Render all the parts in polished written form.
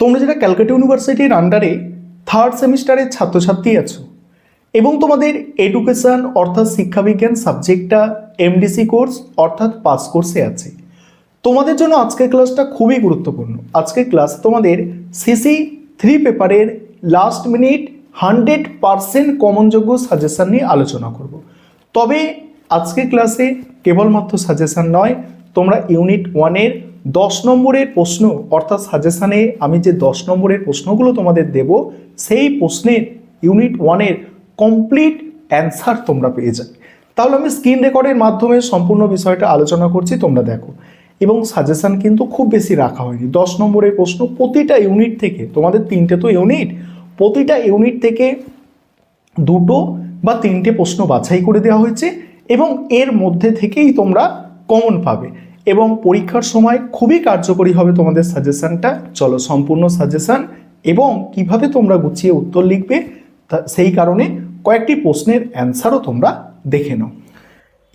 তোমরা যারা ক্যালকাটা ইউনিভার্সিটির আন্ডারে থার্ড সেমিস্টারের ছাত্রছাত্রী আছো এবং তোমাদের এডুকেশন অর্থাৎ শিক্ষাবিজ্ঞান সাবজেক্টটা এমডিসি কোর্স অর্থাৎ পাস কোর্সে আছে, তোমাদের জন্য আজকের ক্লাসটা খুবই গুরুত্বপূর্ণ। আজকের ক্লাস তোমাদের সিসি 3 পেপারের লাস্ট মিনিট 100% কমনযোগ্য সাজেশন নিয়ে আলোচনা করব। তবে আজকের ক্লাসে কেবলমাত্র সাজেশন নয়, তোমরা ইউনিট 1-এর 10 নম্বরের প্রশ্ন অর্থাৎ সাজেশানে আমি যে 10 নম্বরের প্রশ্নগুলো তোমাদের দেব সেই প্রশ্নের ইউনিট 1-এর কমপ্লিট অ্যান্সার তোমরা পেয়ে যাবে। তাহলে আমি স্ক্রিন রেকর্ডের মাধ্যমে সম্পূর্ণ বিষয়টা আলোচনা করছি, তোমরা দেখো। এবং সাজেশান কিন্তু খুব বেশি রাখা হয়নি, 10 নম্বরের প্রশ্ন প্রতিটা ইউনিট থেকে, তোমাদের 3টে তো ইউনিট, প্রতিটা ইউনিট থেকে 2টো বা 3টে প্রশ্ন বাছাই করে দেওয়া হয়েছে এবং এর মধ্যে থেকেই তোমরা কমন পাবে এবং পরীক্ষার সময় খুবই কার্যকরী হবে তোমাদের সাজেশানটা। চলো সম্পূর্ণ সাজেশান এবং কিভাবে তোমরা গুছিয়ে উত্তর লিখবে সেই কারণে কয়েকটি প্রশ্নের অ্যান্সারও তোমরা দেখে নাও।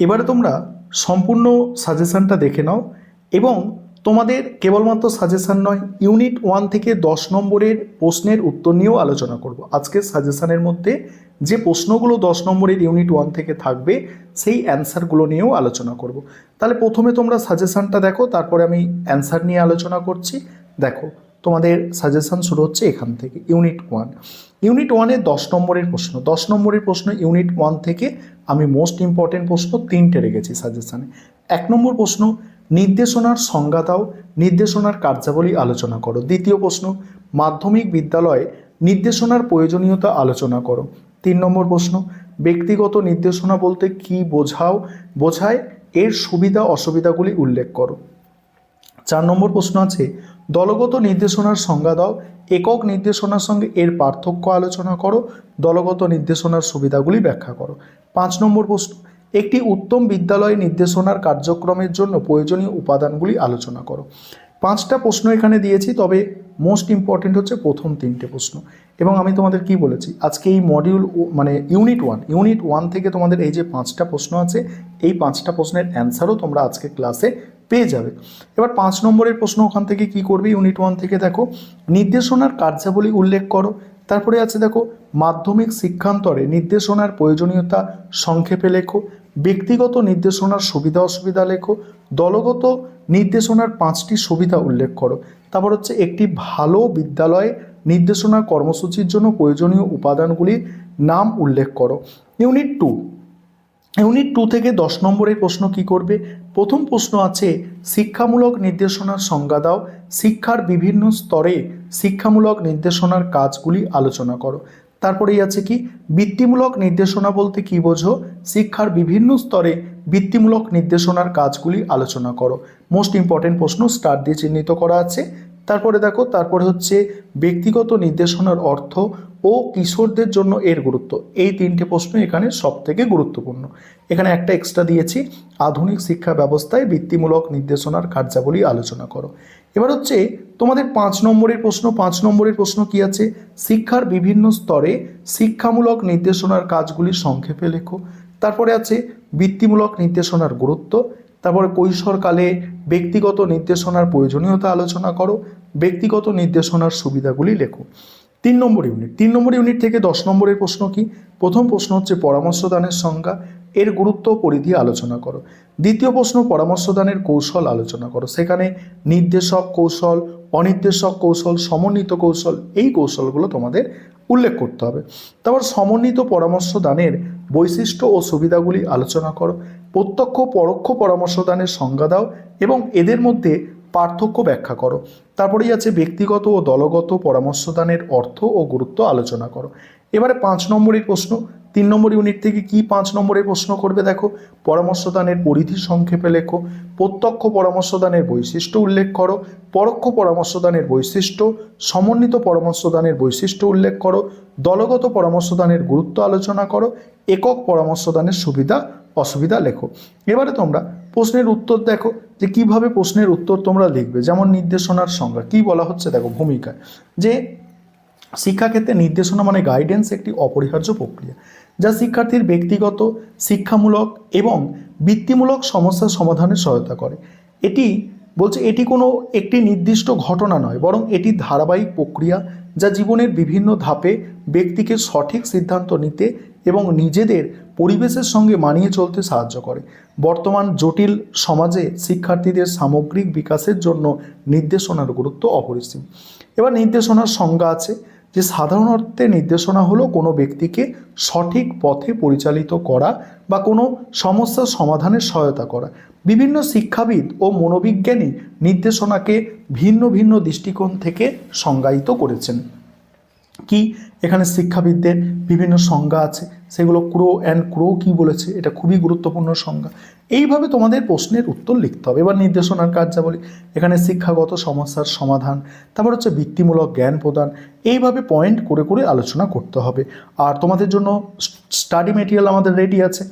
এবারে তোমরা সম্পূর্ণ সাজেশানটা দেখে নাও এবং তোমাদের কেবলমাত্র সাজেশান নয়, ইউনিট 1 থেকে 10 নম্বরের প্রশ্নের উত্তর নিয়েও আলোচনা করব। আজকের সাজেশানের মধ্যে যে প্রশ্নগুলো 10 নম্বরের ইউনিট 1 থেকে থাকবে সেই অ্যান্সারগুলো নিয়েও আলোচনা করব। তাহলে প্রথমে তোমরা সাজেশানটা দেখো, তারপরে আমি অ্যান্সার নিয়ে আলোচনা করছি। দেখো তোমাদের সাজেশান শুরু হচ্ছে এখান থেকে, ইউনিট 1। ইউনিট 1-এ 10 নম্বরের প্রশ্ন, 10 নম্বরের প্রশ্ন ইউনিট 1 থেকে আমি মোস্ট ইম্পর্টেন্ট প্রশ্ন 3টে রেখেছি সাজেশানে। 1 নম্বর প্রশ্ন, নির্দেশনার সংজ্ঞা দাও, নির্দেশনার কার্যাবলী আলোচনা করো। দ্বিতীয় প্রশ্ন, মাধ্যমিক বিদ্যালয়ে নির্দেশনার প্রয়োজনীয়তা আলোচনা করো। 3 নম্বর প্রশ্ন, ব্যক্তিগত নির্দেশনা বলতে কি বোঝায়, এর সুবিধা অসুবিধাগুলি উল্লেখ করো। 4 নম্বর প্রশ্ন আছে, দলগত নির্দেশনার সংজ্ঞা দাও, একক নির্দেশনার সঙ্গে এর পার্থক্য আলোচনা করো, দলগত নির্দেশনার সুবিধাগুলি ব্যাখ্যা করো। 5 নম্বর প্রশ্ন, একটি উত্তম বিদ্যালয় নির্দেশনার কার্যক্রমের জন্য প্রয়োজনীয় উপাদানগুলি আলোচনা করো। 5টা প্রশ্ন এখানে দিয়েছি, তবে মোস্ট ইম্পর্টেন্ট হচ্ছে প্রথম 3টে প্রশ্ন। এবং আমি তোমাদের কি বলেছি, আজকে এই মডিউল মানে ইউনিট 1 থেকে তোমাদের এই যে 5টা প্রশ্ন আছে, এই 5টা প্রশ্নের অ্যান্সারও তোমরা আজকে ক্লাসে পেয়ে যাবে। এবার 5 নম্বরের প্রশ্ন ওখান থেকে কি করবে, ইউনিট 1 থেকে দেখো, নির্দেশনার কার্যাবলী উল্লেখ করো। তারপরে আছে দেখো, মাধ্যমিক শিক্ষান্তরে নির্দেশনার প্রয়োজনীয়তা সংক্ষেপে লেখো, ব্যক্তিগত নির্দেশনার সুবিধা অসুবিধা লেখো, দলগত নির্দেশনার 5টি সুবিধা উল্লেখ করো। তারপর হচ্ছে একটি ভালো বিদ্যালয়ে নির্দেশনা কর্মসূচির জন্য প্রয়োজনীয় উপাদানগুলির নাম উল্লেখ করো। ইউনিট 2 থেকে 10 নম্বরের প্রশ্ন কি করবে, প্রথম প্রশ্ন আছে, শিক্ষামূলক নির্দেশনার সংজ্ঞা দাও, শিক্ষার বিভিন্ন স্তরে শিক্ষামূলক নির্দেশনার কাজগুলি আলোচনা করো। তারপরেই আছে কি, বৃত্তিমূলক নির্দেশনা বলতে কি বোঝো, শিক্ষার বিভিন্ন স্তরে বৃত্তিমূলক নির্দেশনার কাজগুলি আলোচনা করো। মোস্ট ইম্পর্টেন্ট প্রশ্ন, স্টার দিয়ে চিহ্নিত করা আছে। তারপরে দেখো, তারপরে হচ্ছে ব্যক্তিগত নির্দেশনার অর্থ ও কিশোরদের জন্য এর গুরুত্ব। এই 3টে প্রশ্ন এখানে সব থেকে গুরুত্বপূর্ণ। এখানে একটা এক্সট্রা দিয়েছি, আধুনিক শিক্ষা ব্যবস্থায় বৃত্তিমূলক নির্দেশনার কার্যাবলী আলোচনা করো। এবার হচ্ছে তোমাদের 5 নম্বরের প্রশ্ন। 5 নম্বরের প্রশ্ন কি আছে, শিক্ষার বিভিন্ন স্তরে শিক্ষামূলক নির্দেশনার কাজগুলি সংক্ষেপে লেখো। তারপরে আছে বৃত্তিমূলক নির্দেশনার গুরুত্ব। তারপরে কৈশোরকালে ব্যক্তিগত নির্দেশনার প্রয়োজনীয়তা আলোচনা করো, ব্যক্তিগত নির্দেশনার সুবিধাগুলি লেখো। 3 নম্বর ইউনিট থেকে 10 নম্বরের প্রশ্ন কি, প্রথম প্রশ্ন হচ্ছে পরামর্শদানের সংজ্ঞা, এর গুরুত্ব পরিধি আলোচনা করো। দ্বিতীয় প্রশ্ন, পরামর্শদানের কৌশল আলোচনা করো। সেখানে নির্দেশক কৌশল, অনির্দেশক কৌশল, সমন্বিত কৌশল, এই কৌশলগুলো তোমাদের উল্লেখ করতে হবে। তারপর সমন্বিত পরামর্শদানের বৈশিষ্ট্য ও সুবিধাগুলি আলোচনা করো। প্রত্যক্ষ পরোক্ষ পরামর্শদানের সংজ্ঞা দাও এবং এদের মধ্যে পার্থক্য ব্যাখ্যা করো। তারপরেই আছে ব্যক্তিগত ও দলগত পরামর্শদানের অর্থ ও গুরুত্ব আলোচনা করো। এবারে 5 নম্বরের প্রশ্ন, 3 নম্বর ইউনিট থেকে কি 5 নম্বরের প্রশ্ন করবে, দেখো, পরামর্শদানের পরিধি সংক্ষেপে লেখো, প্রত্যক্ষ পরামর্শদানের বৈশিষ্ট্য উল্লেখ করো, পরোক্ষ পরামর্শদানের বৈশিষ্ট্য, সমন্বিত পরামর্শদানের বৈশিষ্ট্য উল্লেখ করো, দলগত পরামর্শদানের গুরুত্ব আলোচনা করো, একক পরামর্শদানের সুবিধা অসুবিধা লেখো। এবারে তোমরা প্রশ্নের উত্তর দেখো যে কিভাবে প্রশ্নের উত্তর তোমরা লিখবে। যেমন নির্দেশনার সংজ্ঞা কি বলা হচ্ছে, দেখো ভূমিকায়, যে শিক্ষাক্ষেত্রে নির্দেশনা মানে গাইডেন্স একটি অপরিহার্য প্রক্রিয়া যা শিক্ষার্থীর ব্যক্তিগত, শিক্ষামূলক এবং বৃত্তিমূলক সমস্যা সমাধানে সহায়তা করে। এটি বলছে এটি কোনো একটি নির্দিষ্ট ঘটনা নয়, বরং এটি ধারাবাহিক প্রক্রিয়া যা জীবনের বিভিন্ন ধাপে ব্যক্তিকে সঠিক সিদ্ধান্ত নিতে এবং নিজেদের পরিবেশের সঙ্গে মানিয়ে চলতে সাহায্য করে। বর্তমান জটিল সমাজে শিক্ষার্থীদের সামগ্রিক বিকাশের জন্য নির্দেশনার গুরুত্ব অপরিসীম। এবার নির্দেশনার সংজ্ঞা আছে যে সাধারণ অর্থে নির্দেশনা হলো কোনো ব্যক্তিকে সঠিক পথে পরিচালিত করা বা কোনো সমস্যার সমাধানের সহায়তা করা। বিভিন্ন শিক্ষাবিদ ও মনোবিজ্ঞানী নির্দেশনাকে ভিন্ন ভিন্ন দৃষ্টিকোণ থেকে সংজ্ঞায়িত করেছেন। কি এখানে শিক্ষাবিদদের বিভিন্ন সংজ্ঞা আছে, সেগুলো ক্রো অ্যান্ড ক্রো কি বলেছে, এটা খুবই গুরুত্বপূর্ণ সংজ্ঞা। এইভাবে তোমাদের প্রশ্নের উত্তর লিখতে হবে। এবার নির্দেশনার কার্যাবলী, এখানে শিক্ষাগত সমস্যার সমাধান, তারপর হচ্ছে বৃত্তিমূলক জ্ঞান প্রদান, এইভাবে পয়েন্ট করে করে আলোচনা করতে হবে। আর তোমাদের জন্য স্টাডি মেটেরিয়াল আমাদের রেডি আছে।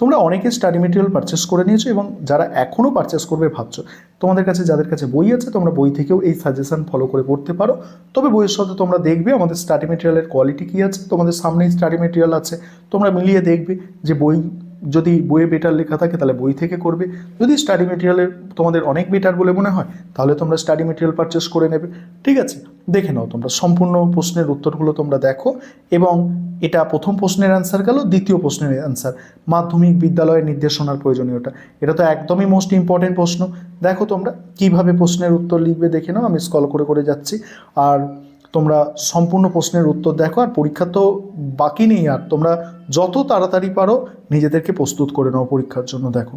তোমরা অনেকে স্টাডি মেটেরিয়াল পারচেস করে নিয়েছো এবং যারা এখনও পারচেস করবে ভাবছো, তোমাদের কাছে যাদের কাছে বই আছে তোমরা বই থেকেও এই সাজেশন ফলো করে পড়তে পারো। তবে বইয়ের সাথে তোমরা দেখবে আমাদের স্টাডি মেটেরিয়ালের কোয়ালিটি কী আছে। তোমাদের সামনেই স্টাডি মেটেরিয়াল আছে, তোমরা মিলিয়ে দেখবে যে বই যদি বইয়ে বেটার লেখা থাকে তাহলে বই থেকে করবে, যদি স্টাডি মেটেরিয়ালের তোমাদের অনেক বেটার বলে মনে হয় তাহলে তোমরা স্টাডি মেটেরিয়াল পারচেস করে নেবে। ঠিক আছে, দেখে নাও তোমরা সম্পূর্ণ প্রশ্নের উত্তরগুলো তোমরা দেখো। এবং এটা প্রথম প্রশ্নের অ্যান্সার গেল, দ্বিতীয় প্রশ্নের অ্যান্সার মাধ্যমিক বিদ্যালয়ের নির্দেশনার প্রয়োজনীয়তা, এটা তো একদমই মোস্ট ইম্পর্টেন্ট প্রশ্ন। দেখো তোমরা কিভাবে প্রশ্নের উত্তর লিখবে দেখে নাও, আমি স্ক্রল করে করে যাচ্ছি। আর তোমরা সম্পূর্ণ প্রশ্নের উত্তর দেখো। আর পরীক্ষা তো বাকি নেই, আর তোমরা যত তাড়াতাড়ি পারো নিজেদেরকে প্রস্তুত করে নাও পরীক্ষার জন্য। দেখো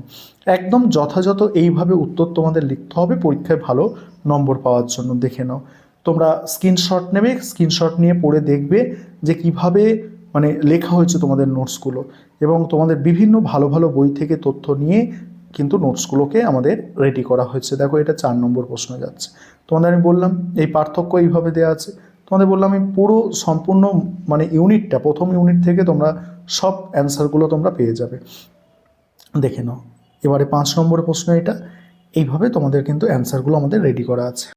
একদম যথাযথ এইভাবে উত্তর তোমাদের লিখতে হবে পরীক্ষায় ভালো নম্বর পাওয়ার জন্য। দেখে নাও, তোমরা স্ক্রিনশট নেবে, স্ক্রিনশট নিয়ে পড়ে দেখবে যে কিভাবে মানে লেখা হয়েছে তোমাদের নোটসগুলো, এবং তোমাদের বিভিন্ন ভালো ভালো বই থেকে তথ্য নিয়ে কিন্তু নোটসগুলোকে আমাদের রেডি করা হয়েছে। দেখো এটা 4 নম্বর প্রশ্ন যাচ্ছে। তোমাদের আমি বললাম এই পার্থক্য এইভাবে দেওয়া আছে। তোমাদের বললাম আমি পুরো সম্পূর্ণ মানে ইউনিটটা, প্রথম ইউনিট থেকে তোমরা সব অ্যান্সারগুলো তোমরা পেয়ে যাবে। দেখে নাও এবারে 5 নম্বরের প্রশ্ন এটা। এইভাবে তোমাদের কিন্তু অ্যান্সারগুলো আমাদের রেডি করা আছে।